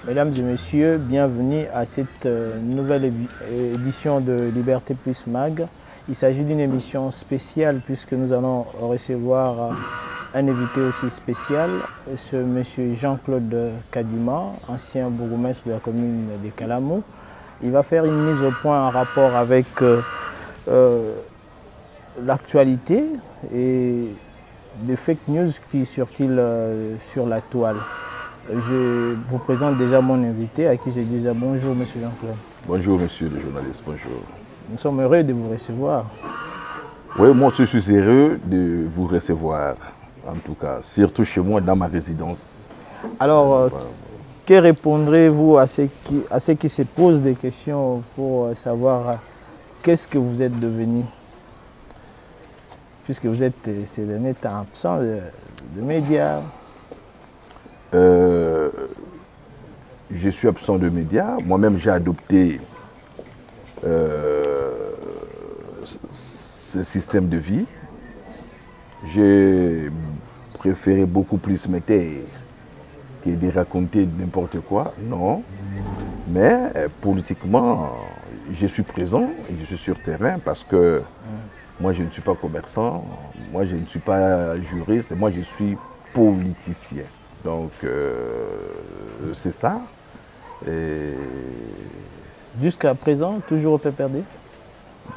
Mesdames et messieurs, bienvenue à cette nouvelle édition de Liberté Plus Mag. Il s'agit d'une émission spéciale puisque nous allons recevoir un invité aussi spécial, ce monsieur Jean-Claude Kadima, ancien bourgmestre de la commune de Kalamou. Il va faire une mise au point en rapport avec l'actualité et des fake news qui circulent sur la toile. Je vous présente déjà mon invité à qui j'ai déjà bonjour monsieur Jean-Claude. Bonjour monsieur le journaliste, bonjour. Nous sommes heureux de vous recevoir. Oui, moi je suis heureux de vous recevoir, en tout cas, surtout chez moi dans ma résidence. Alors, que répondrez-vous à ceux qui se posent des questions pour savoir qu'est-ce que vous êtes devenu? Puisque vous êtes ces derniers temps absent de médias. Je suis absent de médias. Moi-même, j'ai adopté ce système de vie. J'ai préféré beaucoup plus me taire que de raconter n'importe quoi. Non. Mais politiquement, je suis présent et je suis sur terrain parce que moi, je ne suis pas commerçant, moi, je ne suis pas juriste, moi, je suis politicien. Donc, c'est ça. Et... Jusqu'à présent, toujours au PPRD?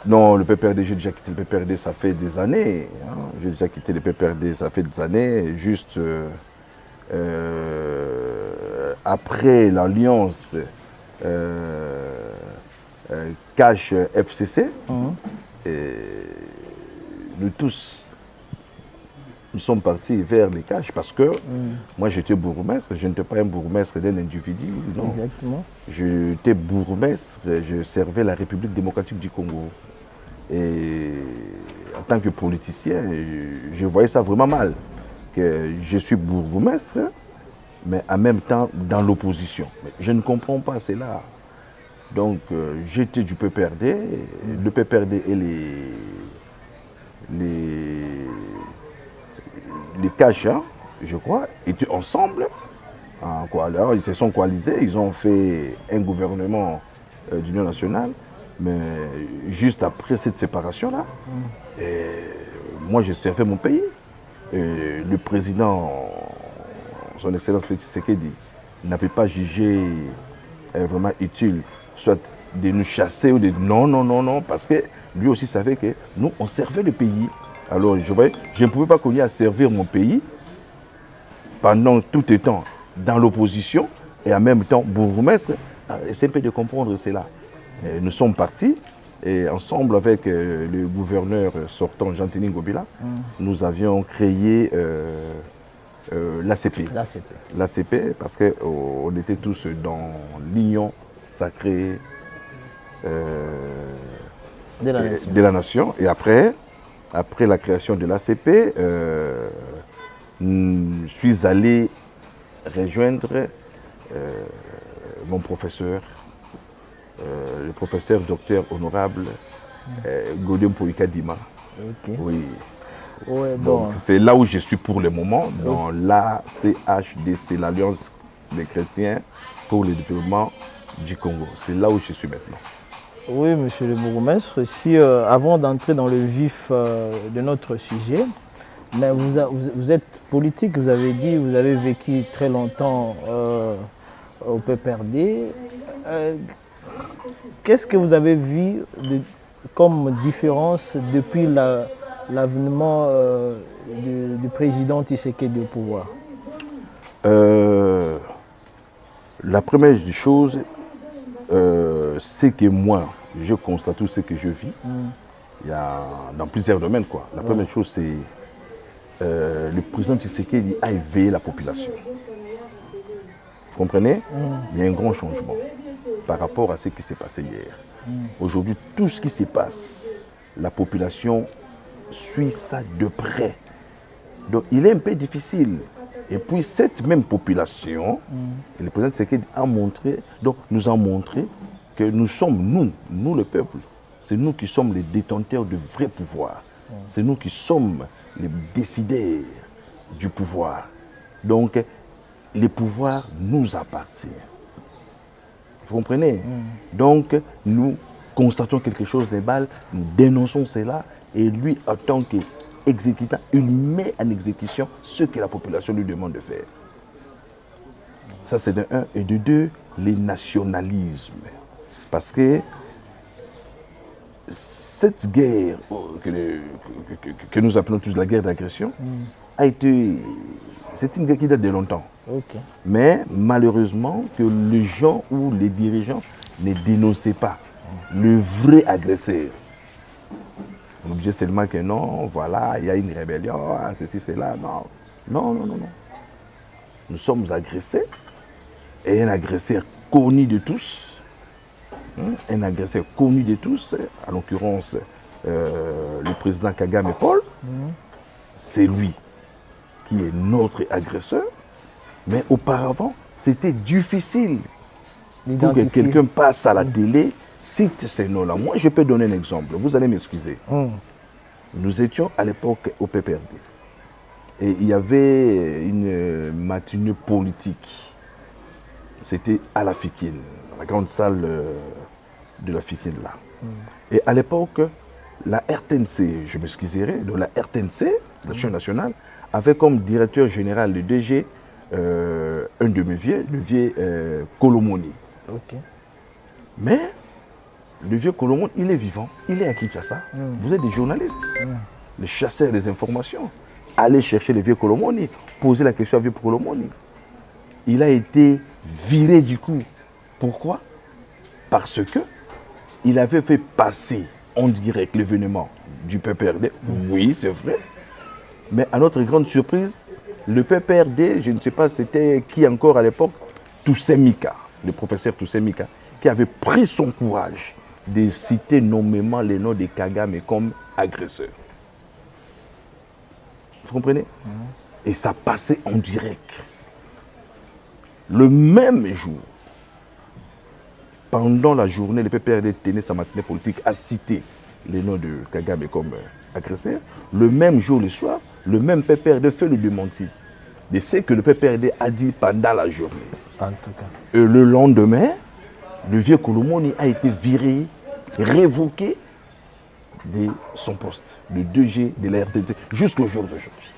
Non, le PPRD, j'ai déjà quitté le PPRD, ça fait des années. Hein. J'ai déjà quitté le PPRD, ça fait des années. Juste après l'alliance Cash FCC, et nous tous, nous sommes partis vers les caches parce que moi j'étais bourgmestre, je n'étais pas un bourgmestre d'un individu, non. Exactement. J'étais bourgmestre, je servais la République démocratique du Congo. Et en tant que politicien, je voyais ça vraiment mal. Que je suis bourgmestre, mais en même temps dans l'opposition. Je ne comprends pas cela. Donc j'étais du PPRD, le PPRD et les caches, hein, je crois, étaient ensemble. Alors, ils se sont coalisés, ils ont fait un gouvernement d'union nationale, mais juste après cette séparation-là, moi je servais mon pays. Et le président, son Excellence Félix Tshisekedi, n'avait pas jugé vraiment utile, soit de nous chasser ou de... Non, parce que lui aussi savait que nous, on servait le pays. Alors, je ne pouvais pas continuer à servir mon pays pendant tout le temps dans l'opposition et en même temps bourgmestre. C'est un peu de comprendre cela. Et nous sommes partis et ensemble avec le gouverneur sortant, Jean-Tini Ngobila, nous avions créé l'ACP. L'ACP parce qu'on était tous dans l'union sacrée de la nation. Et après la création de l'ACP, je suis allé rejoindre mon professeur, le professeur docteur honorable Godem Kadima. Okay. Oui. Ouais, donc c'est là où je suis pour le moment, dans l'ACHDC, l'Alliance des chrétiens pour le développement du Congo. C'est là où je suis maintenant. Oui, monsieur le bourgmestre, si avant d'entrer dans le vif de notre sujet, mais vous êtes politique, vous avez dit, vous avez vécu très longtemps au PPRD. Qu'est-ce que vous avez vu comme différence depuis l'avènement du président Tshisekedi au pouvoir? La première des choses, c'est que moi, je constate tout ce que je vis. Il y a dans plusieurs domaines, quoi. La première chose, c'est le président Tshisekedi a éveillé la population. Vous comprenez? Il y a un grand changement par rapport à ce qui s'est passé hier. Aujourd'hui, tout ce qui se passe, la population suit ça de près. Donc, il est un peu difficile. Et puis, cette même population, le président Tshisekedi nous a montré que nous sommes, nous le peuple, c'est nous qui sommes les détenteurs de vrais pouvoirs. C'est nous qui sommes les décideurs du pouvoir. Donc, les pouvoirs nous appartiennent. Vous comprenez? Donc, nous constatons quelque chose de mal, nous dénonçons cela, et lui, en tant qu'exécutant, il met en exécution ce que la population lui demande de faire. Ça, c'est de un. Et de deux, les nationalismes. Parce que cette guerre que nous appelons tous la guerre d'agression a été... C'est une guerre qui date de longtemps. Ok. Mais malheureusement, que les gens ou les dirigeants ne dénonçaient pas le vrai agresseur. On disait seulement que non, voilà, il y a une rébellion, ceci, cela. Non. Non, non, non, non. Nous sommes agressés, et un agresseur connu de tous, un agresseur connu de tous, en l'occurrence le président Kagame Paul, c'est lui qui est notre agresseur, mais auparavant, c'était difficile pour que quelqu'un passe à la télé, cite ces noms-là. Moi, je peux donner un exemple, vous allez m'excuser. Nous étions à l'époque au PPRD, et il y avait une matinée politique. C'était à la Fikine, la grande salle de la Fikine là. Et à l'époque, la RTNC, je m'excuserai, de la RTNC, la chaîne nationale, avait comme directeur général le DG, un de mes vieux, le vieux Kolomoni. Ok. Mais le vieux Kolomoni, il est vivant, il est à Kinshasa. Vous êtes des journalistes, les chasseurs des informations. Allez chercher le vieux Kolomoni, posez la question à vieux Kolomoni. Il a été viré du coup. Pourquoi? Parce que il avait fait passer en direct l'événement du PPRD. Oui, c'est vrai. Mais à notre grande surprise, le PPRD, je ne sais pas c'était qui encore à l'époque, Toussaint Mika, le professeur Toussaint Mika, qui avait pris son courage de citer nommément les noms de Kagame comme agresseur. Vous comprenez? Et ça passait en direct. Le même jour, pendant la journée, le PPRD tenait sa matinée politique à citer les noms de Kagame comme agresseur. Le même jour, le soir, le même PPRD fait le démenti de ce que le PPRD a dit pendant la journée. En tout cas. Et le lendemain, le vieux Kolomoni a été viré, révoqué de son poste, de 2G de la RTNC, jusqu'au jour d'aujourd'hui.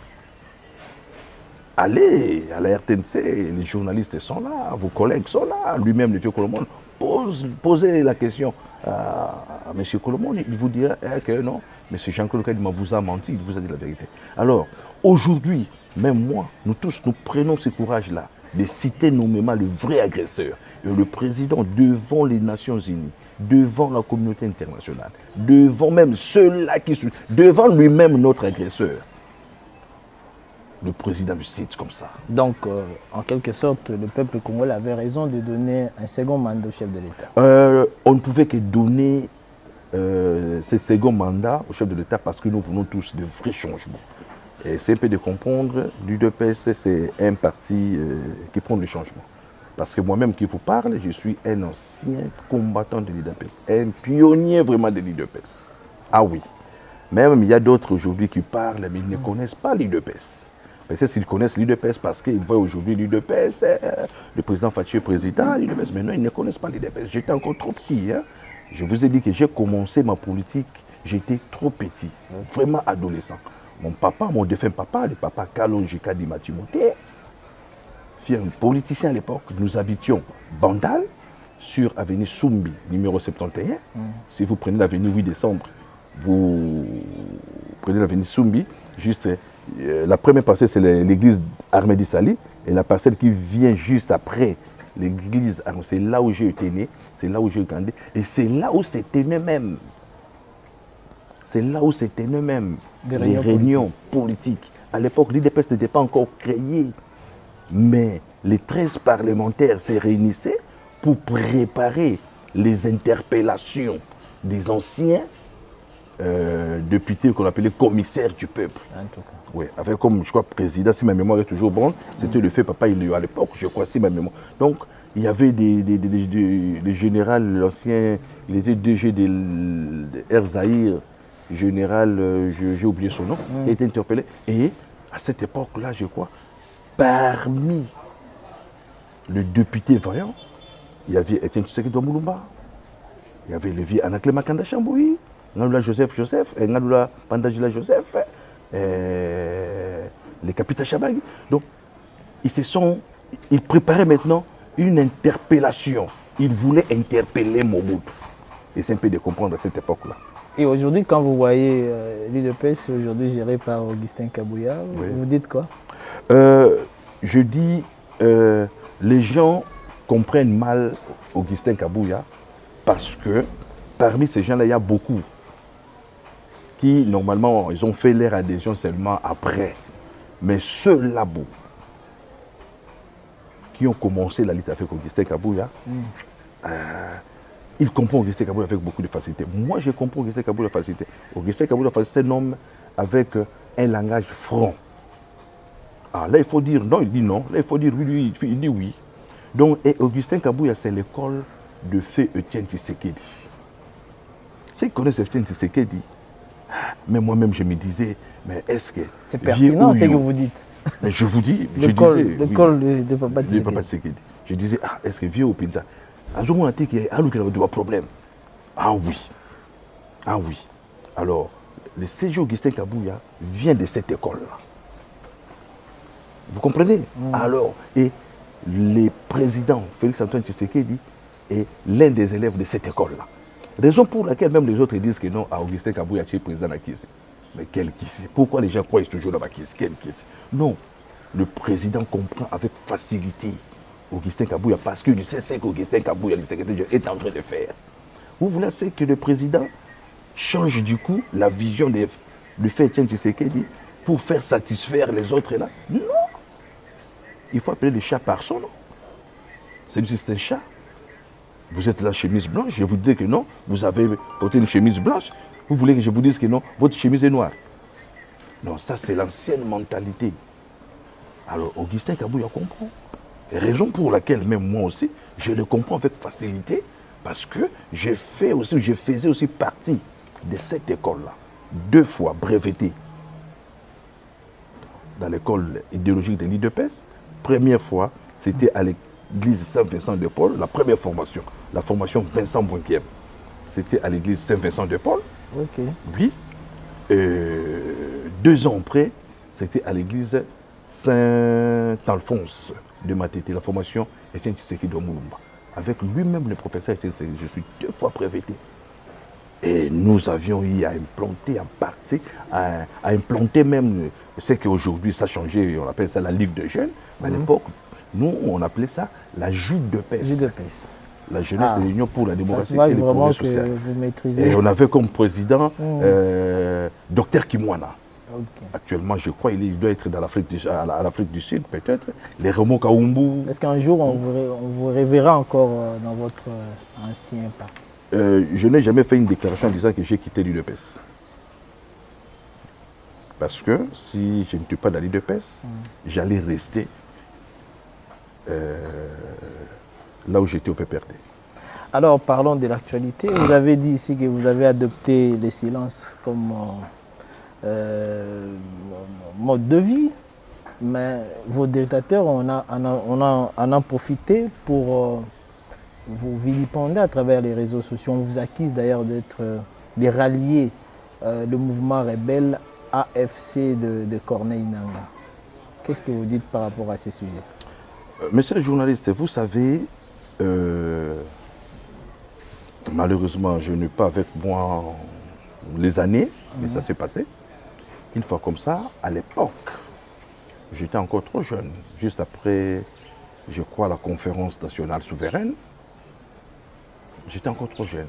Allez à la RTNC, les journalistes sont là, vos collègues sont là, lui-même, le vieux Kolomoni, posez la question à M. Kolomoni, il vous dira que non, M. Jean-Claude Kadima vous a menti, il vous a dit la vérité. Alors, aujourd'hui, même moi, nous tous, nous prenons ce courage-là de citer nommément le vrai agresseur. Et le président, devant les Nations Unies, devant la communauté internationale, devant même ceux-là qui sont, devant lui-même notre agresseur, le président me cite comme ça. Donc, en quelque sorte, le peuple congolais avait raison de donner un second mandat au chef de l'État. On ne pouvait que donner ce second mandat au chef de l'État parce que nous voulons tous de vrais changements. Et c'est un peu de comprendre, l'UDPS, c'est un parti qui prend le changement. Parce que moi-même qui vous parle, je suis un ancien combattant de l'UDPS, un pionnier vraiment de l'UDPS. Ah oui. Même il y a d'autres aujourd'hui qui parlent, mais ils ne connaissent pas l'UDPS. Peut-être s'ils connaissent l'UDPS parce qu'ils voient aujourd'hui l'UDPS, le président Fathieu président, l'UDPS. Mais non, ils ne connaissent pas l'UDPS. J'étais encore trop petit. Hein. Je vous ai dit que j'ai commencé ma politique, j'étais trop petit, vraiment adolescent. Mon papa, mon défunt papa, le papa Kalonji Kadima Timothée, fut un politicien à l'époque. Nous habitions Bandal, sur avenue Soumbi, numéro 71. Si vous prenez l'avenue 8 décembre, vous prenez l'avenue Soumbi, juste la première parcelle, c'est l'église Ahmedi Sali, et la parcelle qui vient juste après l'église, c'est là où j'ai été né, c'est là où j'ai grandi, et c'est là où c'était même. C'est là où c'était même les réunions politiques. À l'époque, l'UDPS n'était pas encore créée, mais les 13 parlementaires se réunissaient pour préparer les interpellations des anciens députés qu'on appelait commissaires du peuple. En tout cas. Oui, avec comme, je crois, président, si ma mémoire est toujours bonne, c'était le fait Papa Ilio à l'époque, je crois, si ma mémoire. Donc, il y avait des généraux, l'ancien, il était DG de Air Zahir, général, j'ai oublié son nom, il était interpellé. Et à cette époque-là, je crois, parmi le député vaillant, il y avait Etienne Tshisekedi Moulumba, il y avait le vieux Anaclé Makanda Chamboui, Ngaloula Joseph, et Ngaloula Pandajila Joseph, les capitaines Chabagi. Donc, ils préparaient maintenant une interpellation. Ils voulaient interpeller Mobutu. Et c'est un peu de comprendre à cette époque-là. Et aujourd'hui, quand vous voyez l'UDPS aujourd'hui géré par Augustin Kabouya, Oui. vous dites quoi? Je dis, les gens comprennent mal Augustin Kabouya parce que parmi ces gens-là, il y a beaucoup qui, normalement, ils ont fait leur adhésion seulement après. Mais ceux-là, qui ont commencé la lutte avec Augustin Kabouya, ils comprennent Augustin Kabouya avec beaucoup de facilité. Moi, je comprends Augustin Kabouya avec facilité. Augustin Kabouya c'est un homme avec un langage franc. Ah, là, il faut dire non, il dit non. Là, il faut dire oui, il dit oui. Donc, et Augustin Kabouya, c'est l'école de feu Etienne Tshisekedi. Ceux qui connaissent Etienne Tshisekedi, mais moi-même, je me disais, mais est-ce que... C'est pertinent ce que vous dites. Mais je vous dis, l'école oui, de Papa Tshisekedi. Je disais, est-ce que vieux au Pinta, à ce moment-là, il y a un problème. Ah oui. Alors, le CG Augustin Kabouya vient de cette école-là. Vous comprenez? Alors, et le président Félix-Antoine Tshisekedi est l'un des élèves de cette école-là. Raison pour laquelle même les autres disent que non, à Augustin Kabouya, tu es président à Kissé. Mais quel Kissé? Pourquoi les gens croient toujours dans Kissé? Quel Kissé? Non, le président comprend avec facilité Augustin Kabouya parce qu'il sait ce qu'Augustin Kabouya, le secrétaire, est en train de faire. Vous voulez c'est que le président change du coup la vision du fait Etienne Tshisekedi pour faire satisfaire les autres là? Non. Il faut appeler le chat par son nom. C'est un chat. Vous êtes la chemise blanche, je vous dis que non, vous avez porté une chemise blanche. Vous voulez que je vous dise que non, votre chemise est noire. Non, ça c'est l'ancienne mentalité. Alors Augustin Kabouya comprend. Et raison pour laquelle même moi aussi, je le comprends avec facilité, parce que je faisais aussi partie de cette école-là. 2 fois breveté dans l'école idéologique de l'UDPS. Première fois, c'était à l'église Saint-Vincent de Paul, la première formation, la formation Vincent Bonquième. C'était à l'église Saint-Vincent de Paul. Ok. Oui. 2 ans après, c'était à l'église Saint-Alphonse de Matete, la formation Etienne Tshisekedi Moulumba. Avec lui-même le professeur Etienne Tshisekedi, je suis 2 fois breveté. Et nous avions eu à implanter en partie, à implanter même ce qu'aujourd'hui ça a changé, on appelle ça la Ligue de jeunes. Mais à l'époque, nous on appelait ça la JUDEPES. La jeunesse de l'Union pour la démocratie et le progrès social. Vous maîtrisez. Et on avait comme président Dr Kimwana. Okay. Actuellement, je crois qu'il doit être dans l'Afrique du Sud, peut-être. Les Remo Kaumbu. Est-ce qu'un jour, on vous reverra encore dans votre ancien parti? Je n'ai jamais fait une déclaration en disant que j'ai quitté l'UDPS. Parce que si je ne suis pas dans l'UDPS, j'allais rester là où j'étais au PPRD. Alors, parlons de l'actualité. Vous avez dit ici que vous avez adopté le silence comme mode de vie, mais vos dictateurs en ont profité pour vous vilipender à travers les réseaux sociaux. On vous accuse d'ailleurs de rallier le mouvement rebelle AFC de Corneille Nangaa. Qu'est-ce que vous dites par rapport à ces sujets? Monsieur le journaliste, vous savez, malheureusement, je n'ai pas avec moi les années, mais ça s'est passé. Une fois comme ça, à l'époque, j'étais encore trop jeune, juste après, je crois, la conférence nationale souveraine. J'étais encore trop jeune.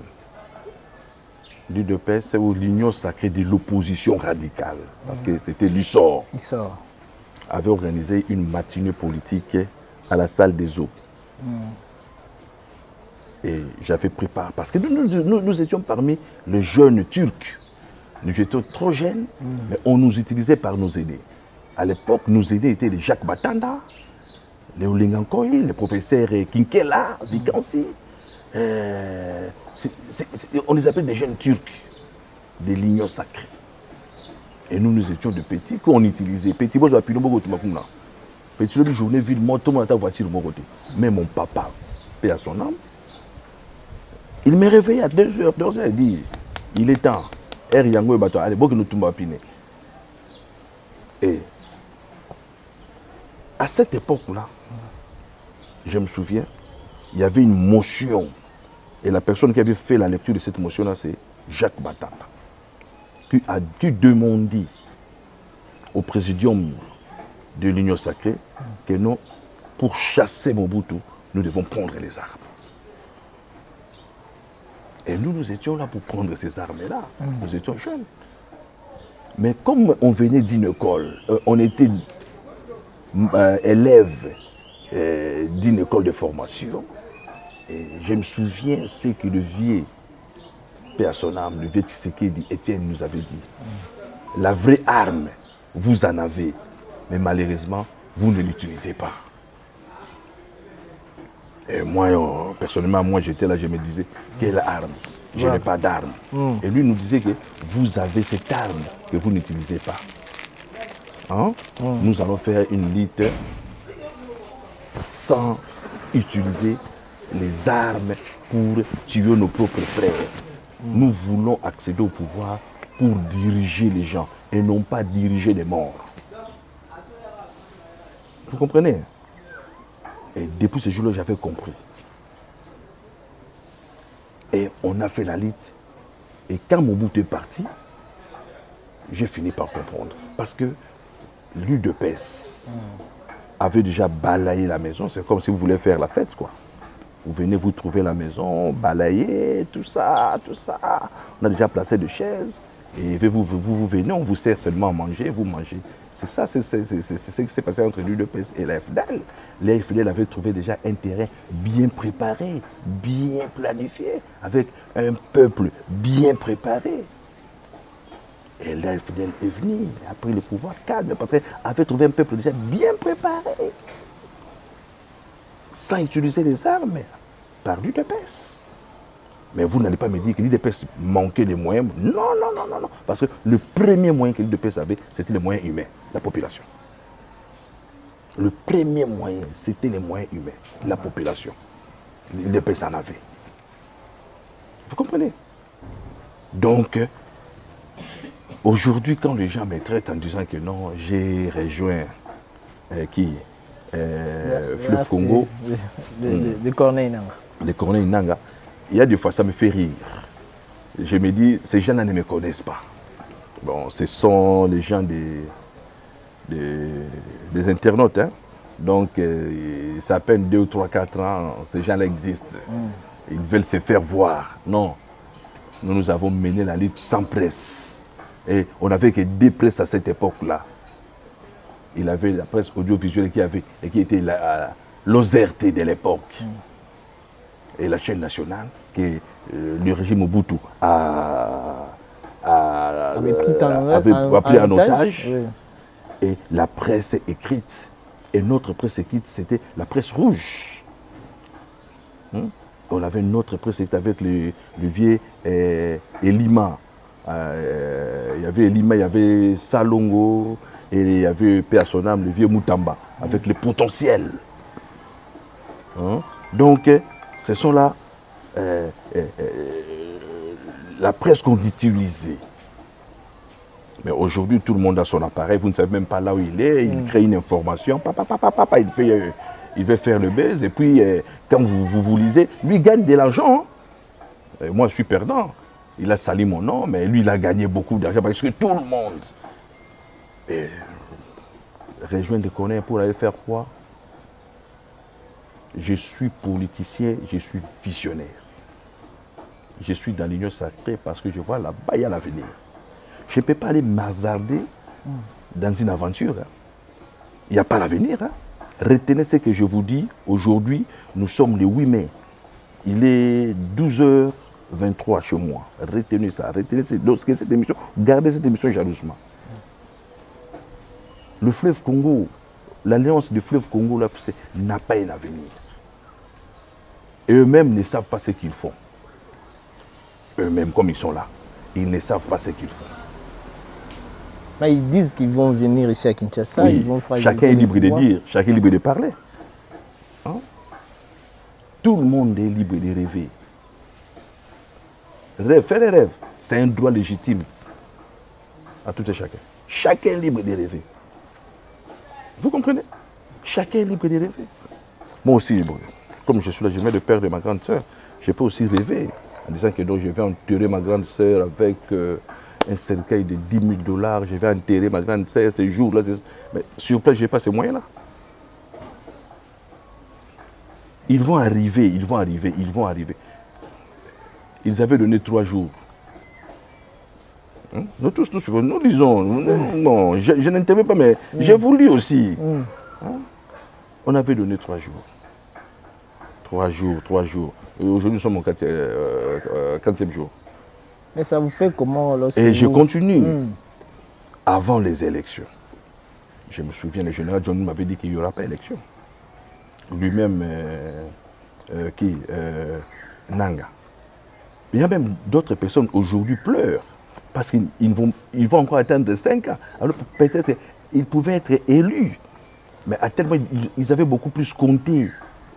L'UDPS, ou l'Union sacrée de l'opposition radicale, parce que c'était l'USOR, avait organisé une matinée politique à la salle des eaux. Et j'avais préparé, parce que nous étions parmi les jeunes Turcs. Nous étions trop jeunes, mais on nous utilisait par nos aînés. À l'époque, nos aînés étaient les Jacques Batanda, les Olingankoy, les professeurs Kinkela, Vikansi. On les appelait des jeunes Turcs de l'Union sacrée. Et nous étions de petits qu'on utilisait. Petit, moi, je m'appelle Petit, le journée ville, moi, tout le monde a ta voiture de mon côté. Mais mon papa, paix à son âme. Il m'est réveillé à 2h, il dit, il est temps. Allez, bon que nous tombons à Piné. Et à cette époque-là, je me souviens, il y avait une motion. Et la personne qui avait fait la lecture de cette motion-là, c'est Jacques Batata, qui a dû demander au présidium de l'Union sacrée que non, pour chasser Mobutu, nous devons prendre les armes. Et nous étions là pour prendre ces armes-là. Nous étions jeunes. Mais comme on venait d'une école, on était élèves d'une école de formation, et je me souviens ce que le vieux, paix à son âme, le vieux Tshisekedi, Étienne nous avait dit. La vraie arme, vous en avez, mais malheureusement, vous ne l'utilisez pas. Et moi, personnellement, moi j'étais là, je me disais, quelle arme? Je n'ai pas d'arme. Et lui nous disait que vous avez cette arme que vous n'utilisez pas. Hein? Nous allons faire une lutte sans utiliser les armes pour tuer nos propres frères. Nous voulons accéder au pouvoir pour diriger les gens et non pas diriger les morts. Vous comprenez? Et depuis ce jour-là, j'avais compris. Et on a fait la lutte. Et quand Mobutu est parti, j'ai fini par comprendre. Parce que l'UDPS avait déjà balayé la maison. C'est comme si vous voulez faire la fête, quoi. Vous venez, vous trouvez la maison, balayez, tout ça, tout ça. On a déjà placé des chaises. Et vous venez, on vous sert seulement à manger, vous mangez. C'est ça, c'est ce qui s'est passé entre l'UDPS et la FDL. La FDL avait trouvé déjà un terrain bien préparé, bien planifié, avec un peuple bien préparé. Et la FDL est venue, a pris le pouvoir calme, parce qu'elle avait trouvé un peuple déjà bien préparé, sans utiliser les armes, par l'UDPS. Mais vous n'allez pas me dire que l'UDPS manquait de moyens. Non, non, non, non, non. Parce que le premier moyen que l'UDPS avait, c'était les moyens humains, la population. Le premier moyen, c'était les moyens humains, la population. L'UDPS en avait. Vous comprenez? Donc, aujourd'hui, quand les gens me traitent en disant que non, j'ai rejoint Fleuve Congo. De Corneille Nanga. De Corneille Nanga. Il y a des fois, ça me fait rire. Je me dis, ces gens-là ne me connaissent pas. Bon, ce sont les gens des internautes. Hein. Donc, ça peine 2 ou 3, 4 ans, ces gens-là existent. Ils veulent se faire voir. Non. Nous avons mené la lutte sans presse. Et on n'avait que 2 presses à cette époque-là. Il avait la presse audiovisuelle qui était l'OZRT de l'époque. Et la chaîne nationale que le régime Mobutu avait pris en otage. Oui. Et la presse écrite. Et notre presse écrite, c'était la presse rouge. On avait une autre presse écrite avec le vieux Elima. Il y avait Elima, il y avait Salongo, et il y avait paix à son âme, le vieux Moutamba, avec le potentiel. Donc, ce sont là la presse qu'on utilisait. Mais aujourd'hui, tout le monde a son appareil, vous ne savez même pas là où il est, il crée une information, il veut faire le buzz, et puis quand vous lisez, lui gagne de l'argent. Hein. Moi, je suis perdant. Il a sali mon nom, mais lui, il a gagné beaucoup d'argent parce que tout le monde rejoindre Corneille pour aller faire quoi? Je suis politicien, je suis visionnaire. Je suis dans l'Union sacrée parce que je vois là-bas, il y a l'avenir. Je ne peux pas aller m'hasarder dans une aventure. Hein. Il n'y a pas l'avenir. Hein. Retenez ce que je vous dis. Aujourd'hui, nous sommes le 8 mai. Il est 12h23 chez moi. Retenez ça. Retenez cette émission. Gardez cette émission jalousement. Le fleuve Congo, l'alliance du fleuve Congo n'a pas un avenir. Et eux-mêmes ne savent pas ce qu'ils font. Eux-mêmes, comme ils sont là, ils ne savent pas ce qu'ils font. Mais ils disent qu'ils vont venir ici à Kinshasa. Oui, ils vont chacun est libre de dire, chacun est libre de parler. Hein? Tout le monde est libre de rêver. Faire des rêves, c'est un droit légitime à tout et chacun. Chacun est libre de rêver. Vous comprenez? Chacun est libre de rêver. Moi aussi, bon, comme je suis là, je viens de père de ma grande sœur, je peux aussi rêver en disant que donc, je vais enterrer ma grande sœur avec un cercueil de 10 000 $, je vais enterrer ma grande sœur ce jour-là. Mais sur place, je n'ai pas ces moyens-là. Ils vont arriver, ils vont arriver, ils vont arriver. Ils avaient donné 3 jours. Hein? Nous tous, nous lisons. Non, je n'interviens pas, mais j'ai voulu aussi. Hein? On avait donné 3 jours. 3 jours, 3 jours. Aujourd'hui, nous sommes au 4e jour. Mais ça vous fait comment lorsque Et je continue. Avant les élections, je me souviens, le général John m'avait dit qu'il n'y aura pas d'élection. Lui-même, Nanga. Il y a même d'autres personnes aujourd'hui pleurent parce qu'ils vont encore atteindre 5 ans. Alors peut-être ils pouvaient être élus. Mais à tel point, ils avaient beaucoup plus compté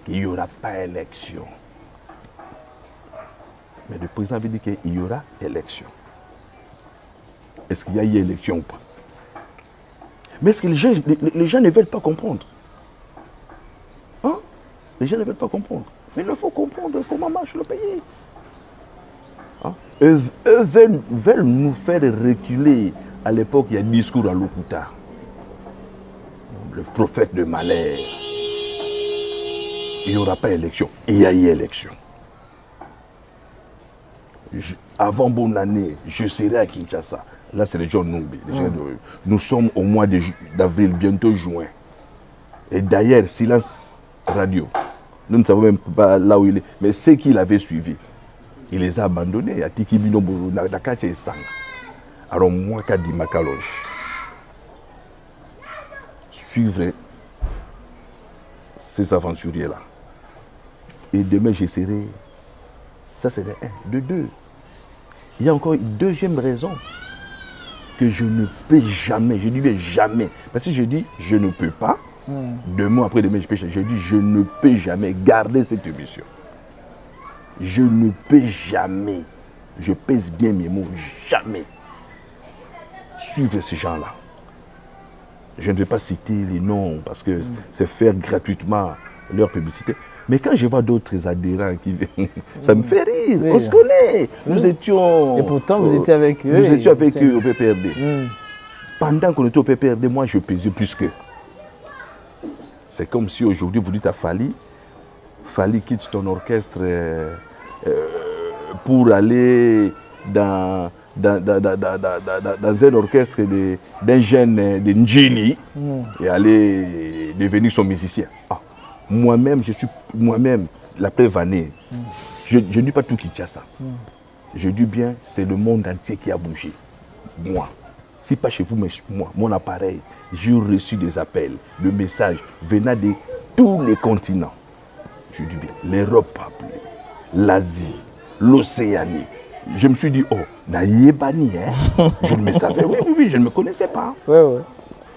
qu'il n'y aura pas élection. Mais le président avait dit qu'il y aura élection. Est-ce qu'il y a eu élection ou pas? Mais est-ce que les gens ne veulent pas comprendre? Hein? Les gens ne veulent pas comprendre. Mais il faut comprendre comment marche le pays. Hein? Eux veulent nous faire reculer. À l'époque, il y a un discours à Lokuta. Le prophète de malheur. Il n'y aura pas élection. Il y a eu élection. Avant bonne année, je serai à Kinshasa. Là, c'est les gens Numbi. Nous sommes au mois d'avril, bientôt juin. Et d'ailleurs, silence radio. Nous ne savons même pas là où il est. Mais ceux qui l'avaient suivi, il les a abandonnés. À Tikibino, Nakache et Sang. Alors, moi, Kadi Makaloche, suivre ces aventuriers-là. Et demain, je serai. Ça, c'est de 1. De 2. Il y a encore une deuxième raison que je ne peux jamais, je dis bien jamais, parce que je dis je ne peux pas, demain après demain je dis je ne peux jamais garder cette mission. Je ne peux jamais, je pèse bien mes mots, jamais suivre ces gens-là. Je ne vais pas citer les noms parce que c'est faire gratuitement leur publicité. Mais quand je vois d'autres adhérents qui viennent, ça me fait rire. Oui. On se connaît. Nous étions... Et pourtant, vous étiez avec eux. Nous étions avec eux au PPRD. Pendant qu'on était au PPRD, moi, je pesais plus qu'eux. C'est comme si aujourd'hui, vous dites à Fali, Fali quitte ton orchestre pour aller dans un orchestre d'un jeune de Njini et aller devenir son musicien. Ah. Moi-même, je suis la preuve année. Je ne dis pas tout Kinshasa. Je dis bien, c'est le monde entier qui a bougé. Moi, si pas chez vous, mais moi, mon appareil, j'ai reçu des appels, des messages venant de tous les continents. Je dis bien, l'Europe a appelé, l'Asie, l'Océanie. Je me suis dit, oh, Naïebani, hein? Je ne me savais, oui, je ne me connaissais pas. Ouais.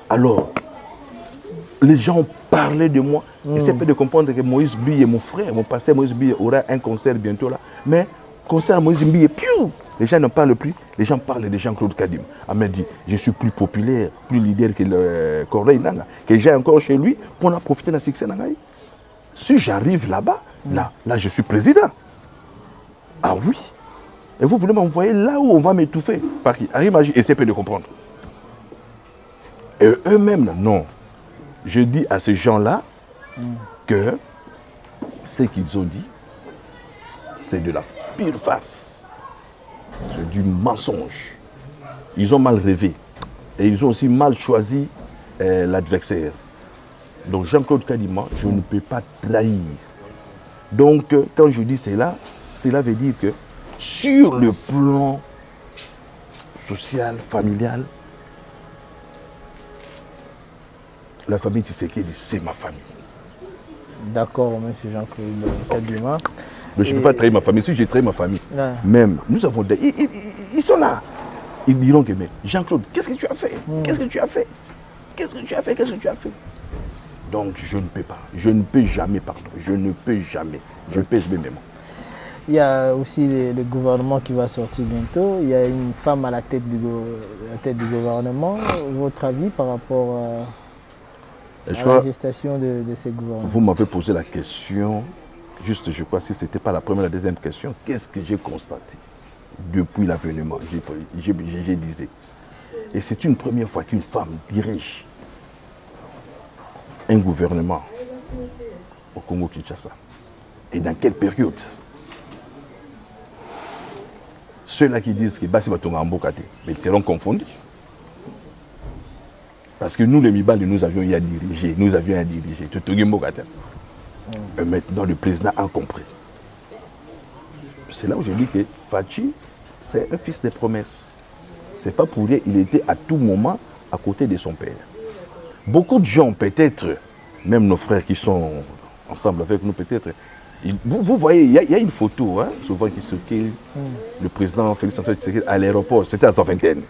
Alors, les gens parlaient de moi. Essaient de comprendre que Moïse Biye, mon frère, mon pasteur Moïse Biye, aura un concert bientôt là. Mais concert Moïse Biye, les gens n'en parlent plus. Les gens parlent de Jean-Claude Kadim. Il m'a dit, je suis plus populaire, plus leader que le Corneille Nanga, que j'ai encore chez lui pour en profiter d'un succès Nangaï. Si j'arrive là-bas, là, je suis président. Ah oui. Et vous voulez m'envoyer là où on va m'étouffer. Par qui? Essaie de comprendre. Et eux-mêmes, non. Je dis à ces gens-là que ce qu'ils ont dit, c'est de la pure farce. C'est du mensonge. Ils ont mal rêvé. Et ils ont aussi mal choisi l'adversaire. Donc Jean-Claude Kadima, je ne peux pas trahir. Donc quand je dis cela, cela veut dire que sur le plan social, familial, la famille Tshisekedi, c'est ma famille. D'accord, M. Jean-Claude Kadima. Mais je ne peux pas trahir ma famille. Si j'ai trahi ma famille, même, nous avons des... Ils sont là. Ils diront que, mais Jean-Claude, qu'est-ce que tu as fait? Qu'est-ce que tu as fait? Qu'est-ce que tu as fait? Qu'est-ce que tu as fait? Donc je ne peux pas, je ne peux jamais, pardon, je ne peux jamais, je pèse mes mots. Il y a aussi le gouvernement qui va sortir bientôt. Il y a une femme à la tête du gouvernement. Votre avis par rapport à la gestation de ces gouvernements? Vous m'avez posé la question, juste je crois, si ce n'était pas la première, la deuxième question, qu'est-ce que j'ai constaté depuis l'avènement, je disais. Et c'est une première fois qu'une femme dirige un gouvernement au Congo-Kinshasa. Et dans quelle période? Ceux-là qui disent que Bassi Batonga Mbokate, mais ils seront confondus. Parce que nous, les Mibali, nous avions à diriger, Et maintenant, le président a compris. C'est là où je dis que Fachi, c'est un fils de promesses. C'est pas pour rien, il était à tout moment à côté de son père. Beaucoup de gens, peut-être, même nos frères qui sont ensemble avec nous, peut-être, vous voyez, il y a une photo, hein, souvent qui circule, le président Félix Antoine Tshisekedi à l'aéroport, c'était à sa vingtaine.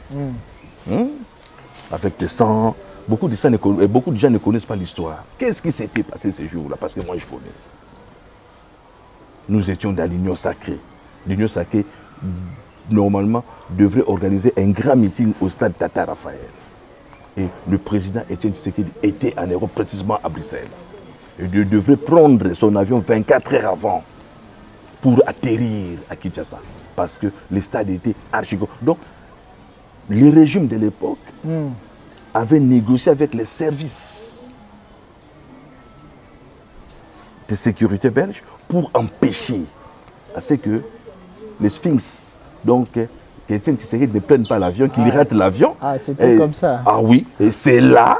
Avec des sangs, beaucoup de gens ne connaissent pas l'histoire. Qu'est-ce qui s'était passé ces jours-là? Parce que moi, je connais. Nous étions dans l'Union sacrée. L'Union sacrée, normalement, devrait organiser un grand meeting au stade Tata Raphaël. Et le président Etienne Tshisekedi était en Europe, précisément à Bruxelles. Et il devrait prendre son avion 24 heures avant pour atterrir à Kinshasa. Parce que le stade était archi-gros. Donc, les régimes de l'époque avaient négocié avec les services de sécurité belges pour empêcher à ce que les Sphinx, donc, qu'Etienne Tshisekedi ne prenne pas l'avion, qu'il rate l'avion. Ah, c'était comme ça. Ah oui, et c'est là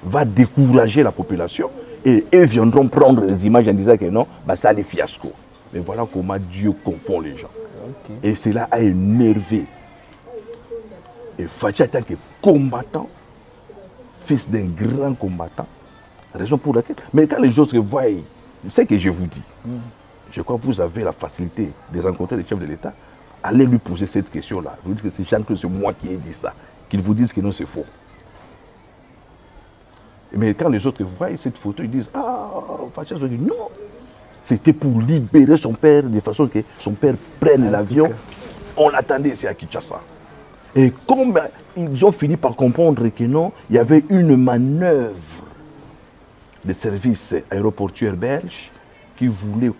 va décourager la population. Et eux viendront prendre les images en disant que non, bah, ça les fiasco. Mais voilà comment Dieu confond les gens. Okay. Et cela a énervé. Et Fachi, en tant que combattant, fils d'un grand combattant, raison pour laquelle. Mais quand les autres voient ce que je vous dis, je crois que vous avez la facilité de rencontrer les chefs de l'État, allez lui poser cette question-là. Vous dites que c'est Jean-Claude, c'est moi qui ai dit ça. Qu'ils vous disent que non, c'est faux. Mais quand les autres voient cette photo, ils disent « Ah, Fachi, non, c'était pour libérer son père de façon que son père prenne l'avion. On l'attendait ici à Kinshasa. » Et comme ils ont fini par comprendre que non, il y avait une manœuvre des services aéroportuaires belges qui voulait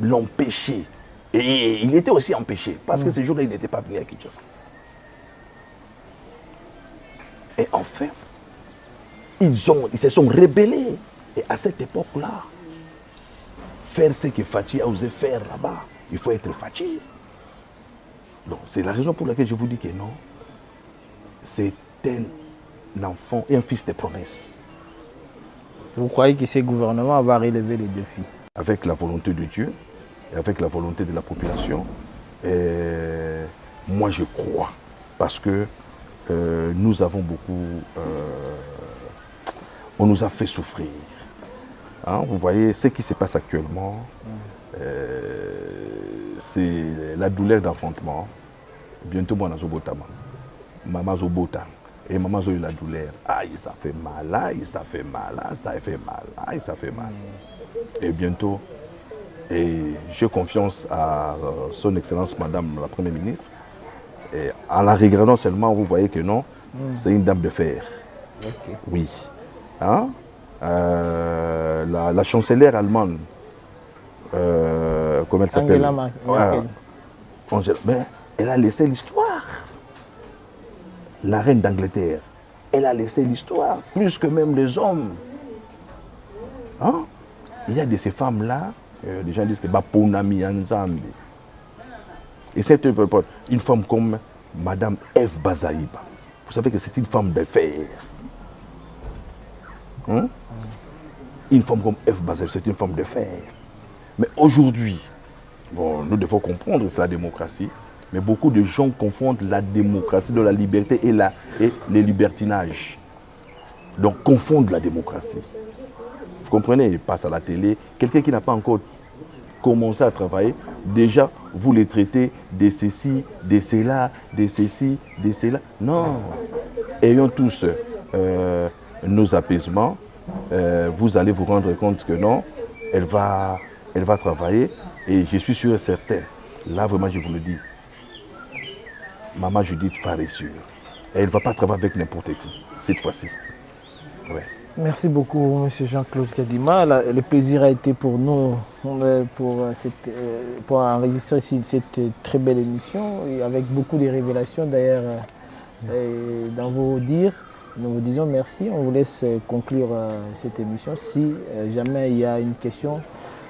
l'empêcher. Et il était aussi empêché, parce que ce jour-là, il n'était pas venu à Kinshasa. Et enfin, ils se sont rebellés. Et à cette époque-là, faire ce que Fachi a osé faire là-bas, il faut être Fachi. Donc, c'est la raison pour laquelle je vous dis que non. C'est un enfant et un fils de promesse. Vous croyez que ce gouvernement va relever les défis? Avec la volonté de Dieu et avec la volonté de la population, moi je crois. Parce que nous avons beaucoup... on nous a fait souffrir. Hein, vous voyez, ce qui se passe actuellement, c'est la douleur d'enfantement. Bientôt, moi, je vais maman Zobota. Et maman a eu la douleur. Aïe, ça fait mal, aïe, ça fait mal, ça fait mal, aïe, ça fait mal. Et bientôt, j'ai confiance à son Excellence Madame la Première ministre. Et en la regardant seulement, vous voyez que non, c'est une dame de fer. Okay. Oui. Hein? La chancelière allemande, comment elle s'appelle? Mais elle a laissé l'histoire. La reine d'Angleterre, elle a laissé l'histoire, plus que même les hommes. Hein? Il y a de ces femmes-là, les gens disent que Baponami Anzambi. Et c'est une femme comme Madame Eve Bazaïba. Vous savez que c'est une femme de fer. Hein? Une femme comme Eve Bazaïba, c'est une femme de fer. Mais aujourd'hui, bon, nous devons comprendre que c'est la démocratie. Mais beaucoup de gens confondent la démocratie de la liberté et les libertinages. Donc confondent la démocratie. Vous comprenez? Il passe à la télé. Quelqu'un qui n'a pas encore commencé à travailler, déjà vous les traitez de ceci, de cela, de ceci, de cela. Non. Ayons tous nos apaisements vous allez vous rendre compte que non, elle va travailler. Et je suis sûr et certain, là vraiment je vous le dis, Maman Judith Farr est sûre. Elle ne va pas travailler avec n'importe qui, cette fois-ci. Ouais. Merci beaucoup, M. Jean-Claude Kadima. Le plaisir a été pour nous pour enregistrer cette très belle émission, avec beaucoup de révélations d'ailleurs dans vos dires. Nous vous disons merci. On vous laisse conclure cette émission. Si jamais il y a une question,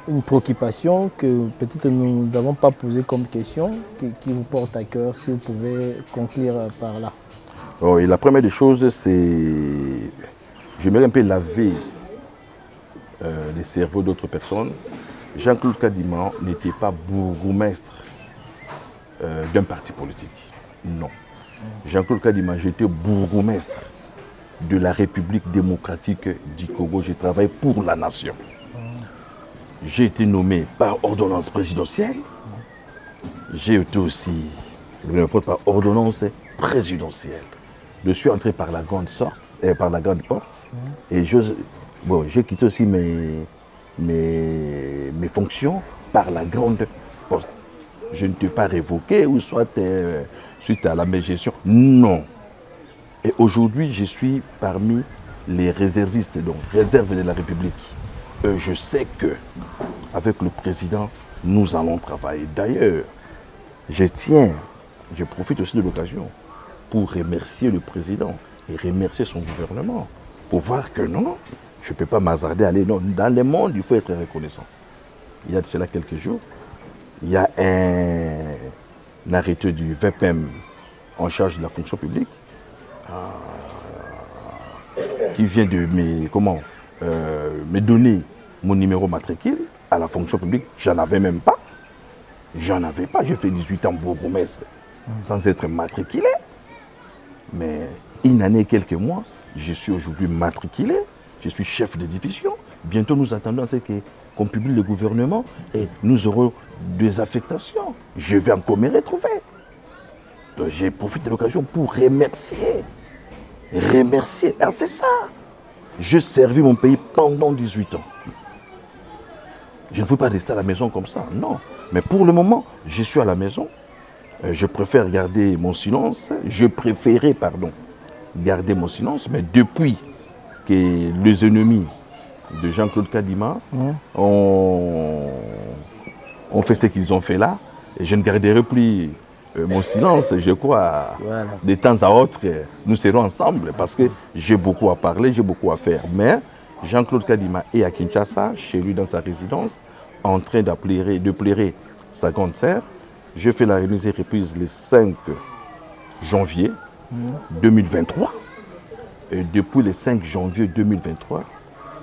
une préoccupation que peut-être nous n'avons pas posée comme question, qui vous porte à cœur, si vous pouvez conclure par là. Oh, et la première des choses, c'est... J'aimerais un peu laver les cerveaux d'autres personnes. Jean-Claude Kadima n'était pas bourgmestre d'un parti politique. Non. Jean-Claude Kadima, j'étais bourgmestre de la République démocratique du Congo. J'ai travaillé pour la nation. J'ai été nommé par ordonnance présidentielle. J'ai été aussi par ordonnance présidentielle. Je suis entré par la grande porte et j'ai quitté aussi mes fonctions par la grande porte. Je ne t'ai pas révoqué ou soit suite à la mégestion. Non. Et aujourd'hui, je suis parmi les réservistes, donc réserve de la République. Je sais que avec le président, nous allons travailler. D'ailleurs, je profite aussi de l'occasion pour remercier le président et remercier son gouvernement, pour voir que non, je ne peux pas m'hasarder à aller. Non, dans le monde, il faut être reconnaissant. Il y a de cela quelques jours, il y a un arrêté du VPM en charge de la fonction publique qui vient de me donner mon numéro matricule à la fonction publique. J'en avais même pas. J'ai fait 18 ans bourgmestre sans être matriculé. Mais une année et quelques mois, je suis aujourd'hui matriculé, je suis chef de division. Bientôt, nous attendons à ce qu'on publie le gouvernement et nous aurons des affectations. Je vais encore me retrouver. Donc, j'ai profité de l'occasion pour remercier. Alors, c'est ça. J'ai servi mon pays pendant 18 ans. Je ne veux pas rester à la maison comme ça, non. Mais pour le moment, je suis à la maison. Je préfère garder mon silence. Je préférais, garder mon silence. Mais depuis que les ennemis de Jean-Claude Kadima ont fait ce qu'ils ont fait là, et je ne garderai plus mon silence. Je crois, de temps à autre, nous serons ensemble parce que j'ai beaucoup à parler, j'ai beaucoup à faire. Mais Jean-Claude Kadima est à Kinshasa, chez lui dans sa résidence, en train de plairer sa grande sœur. Je fais la remise et reprise le 5 janvier 2023. Et depuis le 5 janvier 2023,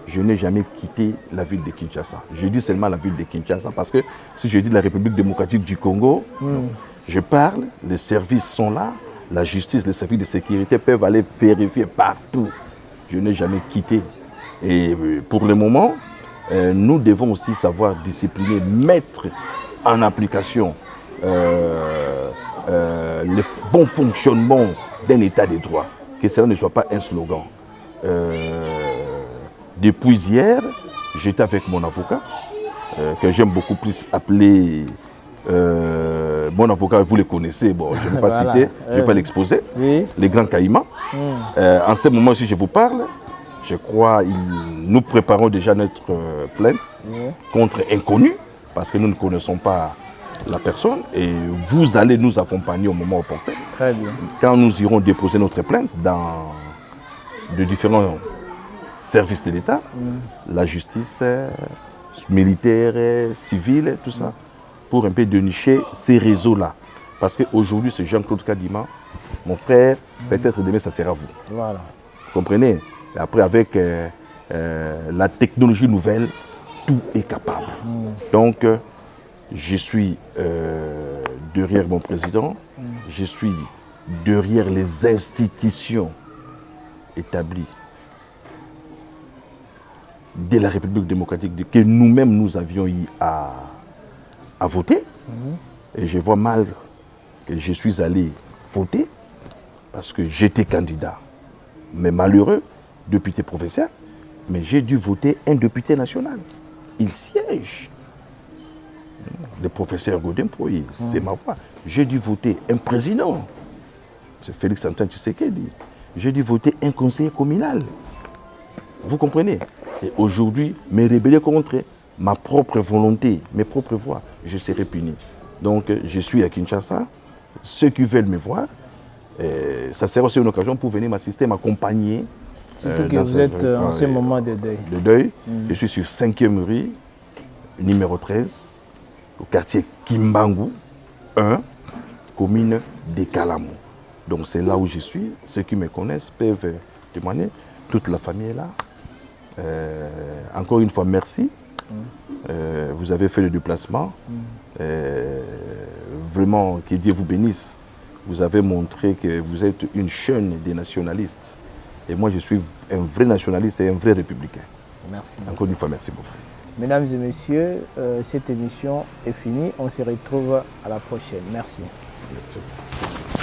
je n'ai jamais quitté la ville de Kinshasa. Je dis seulement la ville de Kinshasa parce que si je dis la République démocratique du Congo, je parle, les services sont là, la justice, les services de sécurité peuvent aller vérifier partout. Je n'ai jamais quitté. Et pour le moment, nous devons aussi savoir discipliner, mettre en application le bon fonctionnement d'un état de droit, que cela ne soit pas un slogan. Depuis hier, j'étais avec mon avocat, que j'aime beaucoup plus appeler mon avocat, vous le connaissez, bon, je ne vais pas citer, je ne vais pas l'exposer, le grand Caïma. En ce moment, si je vous parle, je crois nous préparons déjà notre plainte contre inconnu, parce que nous ne connaissons pas la personne, et vous allez nous accompagner au moment opportun. Très bien. Quand nous irons déposer notre plainte dans de différents services de l'État, la justice militaire, civile, tout ça, pour un peu dénicher ces réseaux-là. Parce qu'aujourd'hui, c'est Jean-Claude Kadima, mon frère, peut-être demain, ça sera vous. Voilà. Vous comprenez? Et après, avec la technologie nouvelle, tout est capable. Donc, je suis derrière mon président, je suis derrière les institutions établies de la République démocratique que nous-mêmes nous avions eu à voter. Et je vois mal que je suis allé voter parce que j'étais candidat, mais malheureux, député provincial. mais j'ai dû voter un député national. Il siège. Le professeur Godin Proïs, c'est ma voix. J'ai dû voter un président. C'est Félix Antoine Tshisekedi. J'ai dû voter un conseiller communal. Vous comprenez? Et aujourd'hui, me rebeller contre ma propre volonté, mes propres voix, je serai puni. Donc, je suis à Kinshasa. Ceux qui veulent me voir, ça sera aussi une occasion pour venir m'assister, m'accompagner. Surtout que vous êtes en ce moment de deuil. De deuil. Je suis sur 5e rue, numéro 13, au quartier Kimbangu, 1, commune de Kalamo. Donc c'est là où je suis. Ceux qui me connaissent peuvent témoigner. Toute la famille est là. Encore une fois, merci. Vous avez fait le déplacement. Vraiment, que Dieu vous bénisse. Vous avez montré que vous êtes une chaîne des nationalistes. Et moi, je suis un vrai nationaliste et un vrai républicain. Merci. Encore une fois, merci beaucoup. Mesdames et messieurs, cette émission est finie. On se retrouve à la prochaine. Merci. Merci.